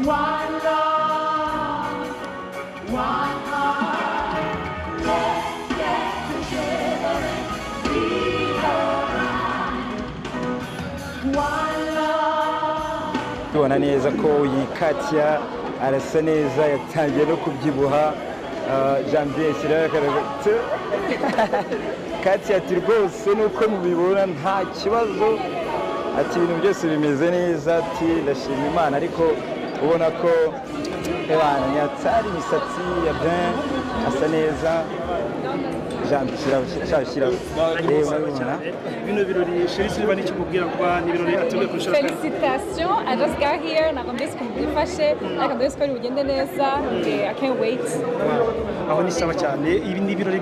One love, one heart. Let's get together and feel alright. One love. tubona neza ko iyi Katia arasa neza yatangiye no kubyibuha Janvier kiragaragara Katia ati rwose nuko mubibona nta kibazo ati ibintu byose bimeze neza ati ndashima Imana ariko ubona ko ebana nyatsari imisatsi ya bien asa neza bino birori Chérie Silva n'iki mubwira kuba ni birori atuye ku shaka Félicitations, I just got here nagombye kumufashe ariko mbese ko bigende neza I can't wait. aho ni sawa cyane ibi ni birori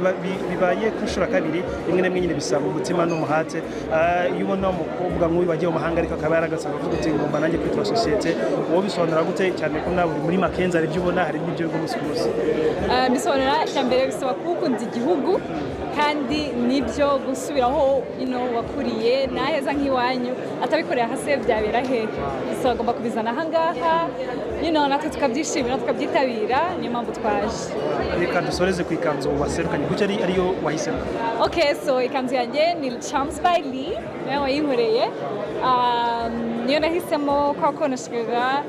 bibaye ku shura kabiri rimwe na rimwe nyine bisaba umutima n'umuhate iyo ubona umukobwa nk'uyu wagiye mu mahanga ariko akaba yaragasaba avuga ati ngomba nanjye kwitwa societe wowe bisobanura gute cyane ko nawe muri Makenzi hari ibyo ubona hari n'ibyo rwo musi Bisobanura cyambere bisaba gukunda igihugu kandi nibyo gusubiraho wakuriye naheza nk'iwanyu atabikorera hase byabera hehe so agomba kubizana ahangaha natwe tukabyishimira tukabyitabira niyo mpamvu twaje reka dusoreze ku ikanzu waserukanye kuko ariyo wahisemo okay so ikanzu yanjye ni Charms by Lee nawe wayinkoreye niyo nahisemo kwa ko nashikaga